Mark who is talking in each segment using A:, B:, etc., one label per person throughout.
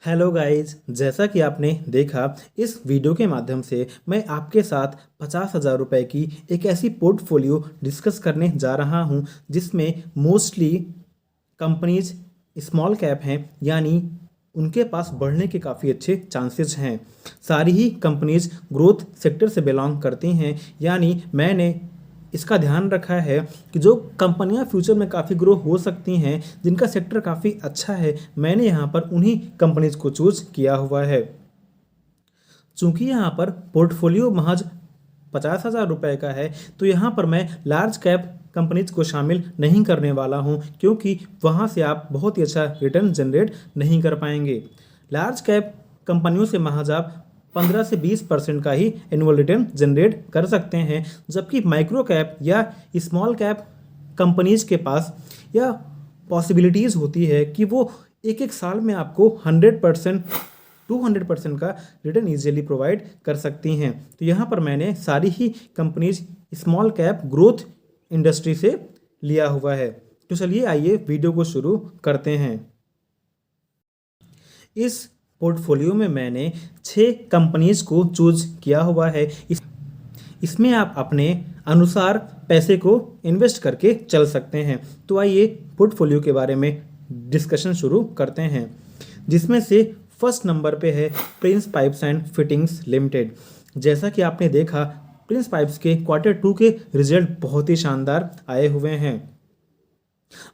A: Hello guys, जैसा कि आपने देखा इस वीडियो के माध्यम से मैं आपके साथ 50,000 रुपये की एक ऐसी पोर्टफोलियो डिस्कस करने जा रहा हूं जिसमें मोस्टली कंपनीज स्मॉल कैप हैं, यानी उनके पास बढ़ने के काफ़ी अच्छे चांसेस हैं। सारी ही कंपनीज ग्रोथ सेक्टर से बिलोंग करती हैं, यानी मैंने इसका ध्यान रखा है कि जो कंपनियां फ्यूचर में काफ़ी ग्रो हो सकती हैं, जिनका सेक्टर काफ़ी अच्छा है, मैंने यहाँ पर उन्हीं कंपनीज को चूज किया हुआ है। चूंकि यहाँ पर पोर्टफोलियो महज 50,000 रुपये का है, तो यहाँ पर मैं लार्ज कैप कंपनीज को शामिल नहीं करने वाला हूँ, क्योंकि वहाँ से आप बहुत ही अच्छा रिटर्न जनरेट नहीं कर पाएंगे। लार्ज कैप कंपनियों से महज आप 15 से 20% का ही एनुअल रिटर्न जनरेट कर सकते हैं, जबकि माइक्रो कैप या स्मॉल कैप कंपनीज के पास यह पॉसिबिलिटीज़ होती है कि वो एक एक साल में आपको 100% 200% का रिटर्न ईजिली प्रोवाइड कर सकती हैं। तो यहाँ पर मैंने सारी ही companies small cap growth industry से लिया हुआ है। तो चलिए आइए वीडियो को शुरू करते हैं। इस पोर्टफोलियो में मैंने 6 कंपनीज को चूज किया हुआ है। इसमें आप अपने अनुसार पैसे को इन्वेस्ट करके चल सकते हैं। तो आइए पोर्टफोलियो के बारे में डिस्कशन शुरू करते हैं, जिसमें से फर्स्ट नंबर पे है Prince pipes and fittings limited. जैसा कि आपने देखा, प्रिंस पाइप्स के Q2 के रिजल्ट बहुत ही शानदार आए हुए हैं।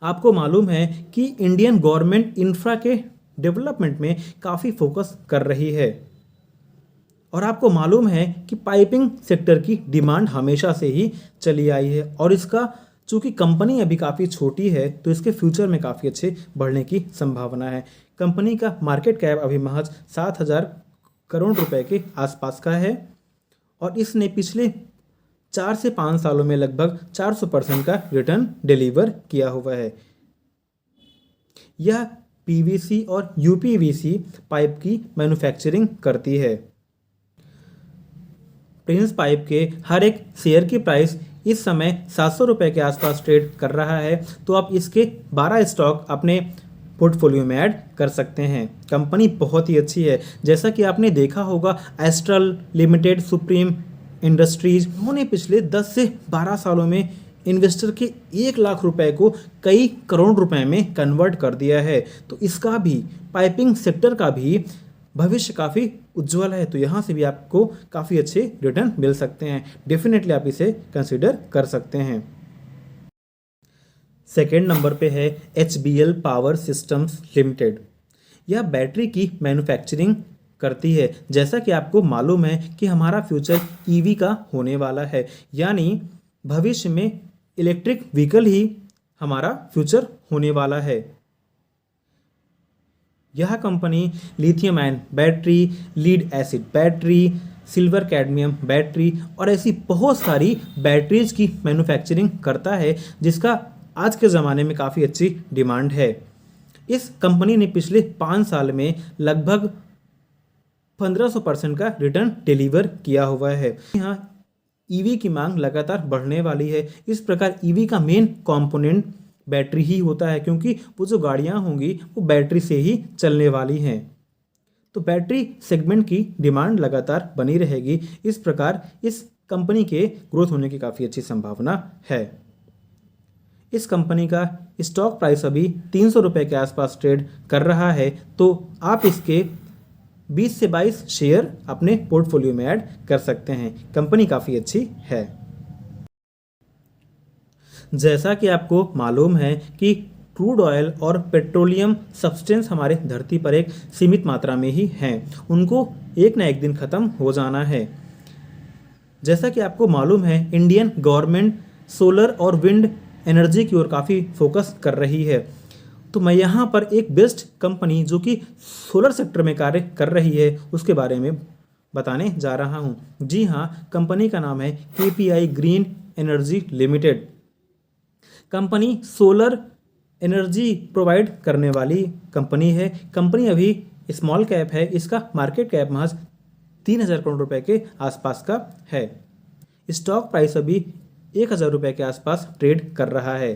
A: आपको मालूम है कि इंडियन गवर्नमेंट इंफ्रा के डेवलपमेंट में काफ़ी फोकस कर रही है, और आपको मालूम है कि पाइपिंग सेक्टर की डिमांड हमेशा से ही चली आई है, और इसका चूँकि कंपनी अभी काफ़ी छोटी है, तो इसके फ्यूचर में काफ़ी अच्छे बढ़ने की संभावना है। कंपनी का मार्केट कैप अभी महज 7,000 करोड़ रुपए के आसपास का है, और इसने पिछले 4 से 5 सालों में लगभग 400% का रिटर्न डिलीवर किया हुआ है। यह पीवीसी और यूपीवीसी पाइप की मैन्युफैक्चरिंग करती है। प्रिंस पाइप के हर एक शेयर की प्राइस इस समय 700 रुपये के आसपास ट्रेड कर रहा है, तो आप इसके 12 स्टॉक अपने पोर्टफोलियो में ऐड कर सकते हैं। कंपनी बहुत ही अच्छी है। जैसा कि आपने देखा होगा, एस्ट्रल लिमिटेड, सुप्रीम इंडस्ट्रीज, उन्होंने पिछले 10 से 12 सालों में इन्वेस्टर के 1 लाख रुपए को कई करोड़ रुपए में कन्वर्ट कर दिया है। तो इसका भी, पाइपिंग सेक्टर का भी भविष्य काफ़ी उज्जवल है। तो यहाँ से भी आपको काफ़ी अच्छे रिटर्न मिल सकते हैं। डेफिनेटली आप इसे कंसिडर कर सकते हैं। सेकेंड नंबर पे है HBL पावर सिस्टम्स लिमिटेड। यह बैटरी की मैन्युफैक्चरिंग करती है। जैसा कि आपको मालूम है कि हमारा फ्यूचर EV का होने वाला है, यानी भविष्य में इलेक्ट्रिक व्हीकल ही हमारा फ्यूचर होने वाला है। यह company lithium ion battery, lead acid battery, silver cadmium battery और ऐसी बहुत सारी बैटरीज की मैन्युफैक्चरिंग करता है, जिसका आज के ज़माने में काफ़ी अच्छी डिमांड है। इस कंपनी ने पिछले 5 साल में लगभग 1500% का रिटर्न डिलीवर किया हुआ है। यहाँ EV की मांग लगातार बढ़ने वाली है। इस प्रकार EV का मेन कंपोनेंट बैटरी ही होता है, क्योंकि वो जो गाड़ियाँ होंगी वो बैटरी से ही चलने वाली हैं। तो बैटरी सेगमेंट की डिमांड लगातार बनी रहेगी। इस प्रकार इस कंपनी के ग्रोथ होने की काफ़ी अच्छी संभावना है। इस कंपनी का स्टॉक प्राइस अभी 300 रुपये के आसपास ट्रेड कर रहा है, तो आप इसके 20 से 22 शेयर अपने पोर्टफोलियो में ऐड कर सकते हैं। कंपनी काफ़ी अच्छी है। जैसा कि आपको मालूम है कि क्रूड ऑयल और पेट्रोलियम सब्सटेंस हमारे धरती पर एक सीमित मात्रा में ही हैं, उनको एक ना एक दिन ख़त्म हो जाना है। जैसा कि आपको मालूम है, इंडियन गवर्नमेंट सोलर और विंड एनर्जी की ओर काफ़ी फोकस कर रही है। तो मैं यहाँ पर एक बेस्ट कंपनी जो कि सोलर सेक्टर में कार्य कर रही है, उसके बारे में बताने जा रहा हूँ। जी हाँ, कंपनी का नाम है KPI green energy limited. Company solar energy provide करने वाली कंपनी है। कंपनी अभी स्मॉल कैप है। इसका मार्केट कैप महज 3,000 करोड़ रुपए के आसपास का है। स्टॉक प्राइस अभी ₹1,000 के आसपास ट्रेड कर रहा है।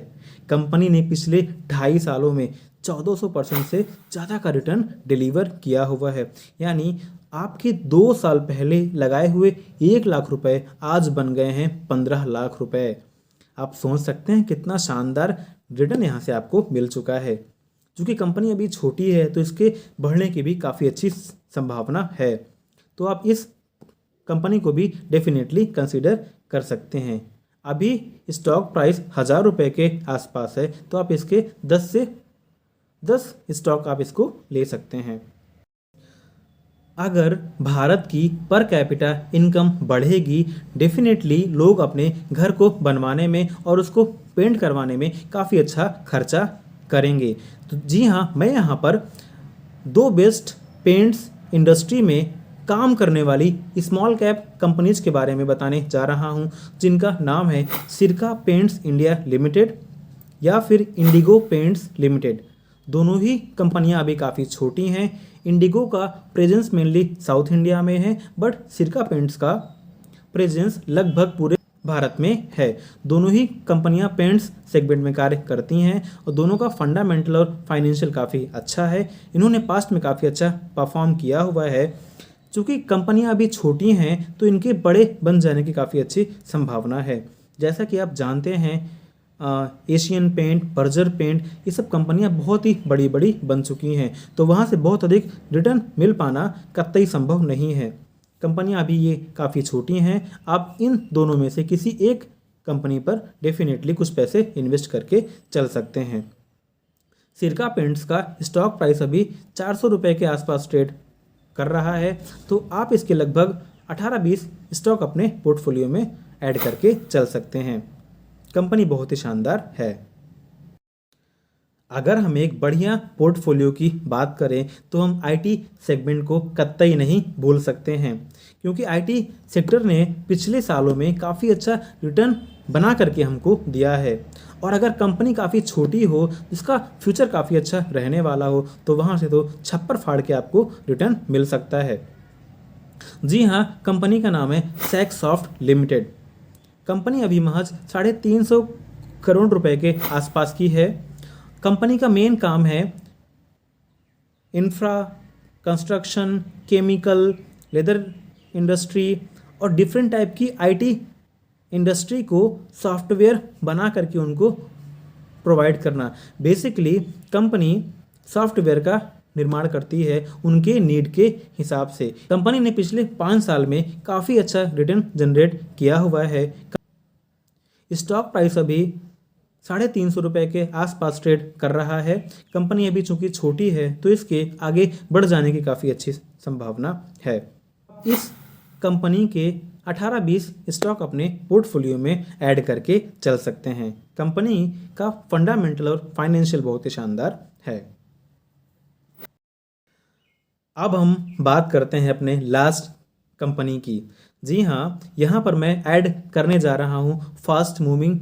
A: कंपनी ने पिछले 2.5 सालों में 1400% से ज़्यादा का रिटर्न डिलीवर किया हुआ है। यानी आपके 2 साल पहले लगाए हुए 1 लाख रुपए आज बन गए हैं 15 लाख रुपए। आप सोच सकते हैं कितना शानदार रिटर्न यहाँ से आपको मिल चुका है। चूँकि कंपनी अभी छोटी है तो इसके बढ़ने की भी काफ़ी अच्छी संभावना है, तो आप इस कंपनी को भी डेफिनेटली कंसीडर कर सकते हैं। अभी स्टॉक प्राइस ₹1000 के आसपास है, तो आप इसके 10 स्टॉक आप इसको ले सकते हैं। अगर भारत की पर कैपिटा इनकम बढ़ेगी, डेफिनेटली लोग अपने घर को बनवाने में और उसको पेंट करवाने में काफ़ी अच्छा खर्चा करेंगे। तो जी हाँ, मैं यहाँ पर 2 बेस्ट पेंट्स इंडस्ट्री में काम करने वाली स्मॉल कैप कंपनीज के बारे में बताने जा रहा हूँ, जिनका नाम है सिरका पेंट्स इंडिया लिमिटेड या फिर इंडिगो पेंट्स लिमिटेड। दोनों ही कंपनियां अभी काफ़ी छोटी हैं। इंडिगो का प्रेजेंस मेनली साउथ इंडिया में है, बट सिरका पेंट्स का प्रेजेंस लगभग पूरे भारत में है। दोनों ही कंपनियां पेंट्स सेगमेंट में कार्य करती हैं और दोनों का फंडामेंटल और फाइनेंशियल काफ़ी अच्छा है। इन्होंने पास्ट में काफ़ी अच्छा परफॉर्म किया हुआ है। चूँकि कंपनियां अभी छोटी हैं तो इनके बड़े बन जाने की काफ़ी अच्छी संभावना है। जैसा कि आप जानते हैं, एशियन पेंट, बर्जर पेंट, ये सब कंपनियां बहुत ही बड़ी बड़ी बन चुकी हैं, तो वहाँ से बहुत अधिक रिटर्न मिल पाना कतई संभव नहीं है। कंपनियां अभी ये काफ़ी छोटी हैं। आप इन दोनों में से किसी एक कंपनी पर डेफिनेटली कुछ पैसे इन्वेस्ट करके चल सकते हैं। सिरका पेंट्स का स्टॉक प्राइस अभी ₹400 के आसपास ट्रेड कर रहा है, तो आप इसके लगभग 18-20 स्टॉक अपने पोर्टफोलियो में ऐड करके चल सकते हैं। कंपनी बहुत ही शानदार है। अगर हम एक बढ़िया पोर्टफोलियो की बात करें तो हम आईटी सेगमेंट को कतई नहीं भूल सकते हैं, क्योंकि आईटी सेक्टर ने पिछले सालों में काफ़ी अच्छा रिटर्न बना करके हमको दिया है। और अगर कंपनी काफ़ी छोटी हो, जिसका फ्यूचर काफ़ी अच्छा रहने वाला हो, तो वहाँ से तो छप्पर फाड़ के आपको रिटर्न मिल सकता है। जी हाँ, कंपनी का नाम है सैकसॉफ्ट लिमिटेड। कंपनी अभी महज 350 करोड़ रुपए के आसपास की है। कंपनी का मेन काम है infra, construction, chemical, leather industry और डिफरेंट टाइप की आईटी इंडस्ट्री को सॉफ्टवेयर बना करके उनको प्रोवाइड करना। बेसिकली कंपनी सॉफ्टवेयर का निर्माण करती है उनके नीड के हिसाब से। कंपनी ने पिछले 5 साल में काफ़ी अच्छा रिटर्न जनरेट किया हुआ है। स्टॉक प्राइस अभी ₹350 के आसपास ट्रेड कर रहा है। कंपनी अभी चूंकि छोटी है तो इसके आगे बढ़ जाने की काफ़ी अच्छी संभावना है। इस कंपनी के 18-20 स्टॉक अपने पोर्टफोलियो में ऐड करके चल सकते हैं। कंपनी का फंडामेंटल और फाइनेंशियल बहुत ही शानदार है। अब हम बात करते हैं अपने लास्ट कंपनी की। जी हाँ, यहाँ पर मैं ऐड करने जा रहा हूँ फास्ट मूविंग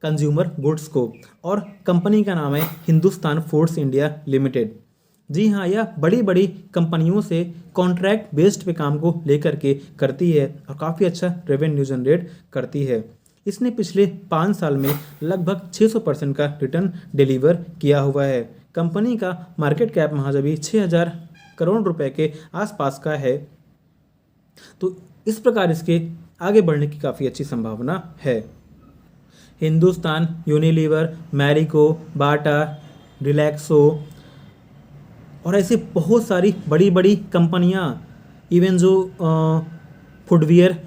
A: कंज्यूमर गुड्स को, और कंपनी का नाम है हिंदुस्तान फूड्स इंडिया लिमिटेड। जी हाँ, यह बड़ी बड़ी कंपनियों से कॉन्ट्रैक्ट बेस्ड पे काम को लेकर के करती है और काफ़ी अच्छा रेवेन्यू जनरेट करती है। इसने पिछले 5 साल में लगभग 600% का रिटर्न डिलीवर किया हुआ है। कंपनी का मार्केट कैप महज अभी 6000 करोड़ रुपए के आसपास का है, तो इस प्रकार इसके आगे बढ़ने की काफ़ी अच्छी संभावना है। हिंदुस्तान यूनिलीवर, मैरिको, बाटा, रिलैक्सो और ऐसे बहुत सारी बड़ी बड़ी कंपनियां, इवन जो फुटवियर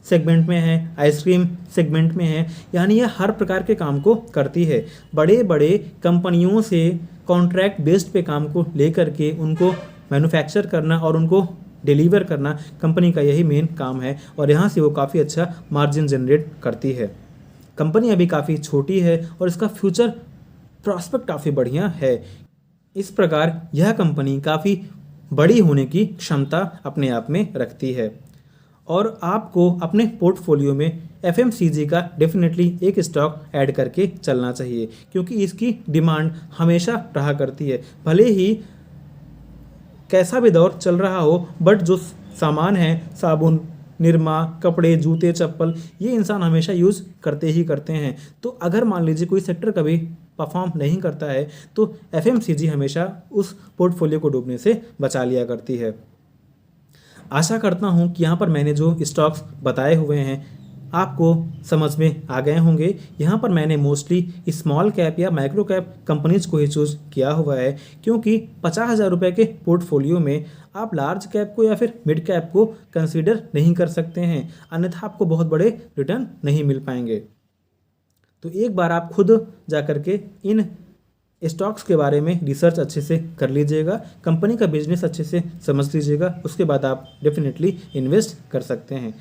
A: सेगमेंट में है, आइसक्रीम सेगमेंट में है, यानी यह हर प्रकार के काम को करती है। बड़े बड़े कंपनियों से कॉन्ट्रैक्ट बेस्ड पे काम को लेकर के उनको मैन्युफैक्चर करना और उनको डिलीवर करना कंपनी का यही मेन काम है, और यहाँ से वो काफ़ी अच्छा मार्जिन जनरेट करती है। कंपनी अभी काफ़ी छोटी है और इसका फ्यूचर प्रॉस्पेक्ट काफ़ी बढ़िया है। इस प्रकार यह कंपनी काफ़ी बड़ी होने की क्षमता अपने आप में रखती है, और आपको अपने पोर्टफोलियो में एफएमसीजी का डेफिनेटली एक स्टॉक ऐड करके चलना चाहिए, क्योंकि इसकी डिमांड हमेशा रहा करती है। भले ही कैसा भी दौर चल रहा हो, बट जो सामान है, साबुन, निरमा, कपड़े, जूते, चप्पल, ये इंसान हमेशा यूज़ करते ही करते हैं। तो अगर मान लीजिए कोई सेक्टर कभी परफॉर्म नहीं करता है तो एफएमसीजी हमेशा उस पोर्टफोलियो को डूबने से बचा लिया करती है। आशा करता हूँ कि यहाँ पर मैंने जो स्टॉक्स बताए हुए हैं आपको समझ में आ गए होंगे। यहाँ पर मैंने मोस्टली स्मॉल कैप या माइक्रो कैप कंपनीज को ही चूज़ किया हुआ है, क्योंकि 50,000 रुपये के पोर्टफोलियो में आप लार्ज कैप को या फिर मिड कैप को कंसीडर नहीं कर सकते हैं, अन्यथा आपको बहुत बड़े रिटर्न नहीं मिल पाएंगे। तो एक बार आप खुद जा कर के इन स्टॉक्स के बारे में रिसर्च अच्छे से कर लीजिएगा, कंपनी का बिजनेस अच्छे से समझ लीजिएगा, उसके बाद आप डेफिनेटली इन्वेस्ट कर सकते हैं।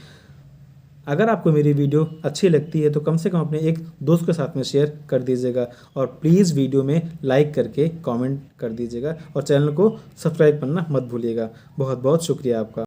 A: अगर आपको मेरी वीडियो अच्छी लगती है तो कम से कम अपने एक दोस्त के साथ में शेयर कर दीजिएगा और प्लीज़ वीडियो में लाइक करके कमेंट कर दीजिएगा और चैनल को सब्सक्राइब करना मत भूलिएगा। बहुत बहुत शुक्रिया आपका।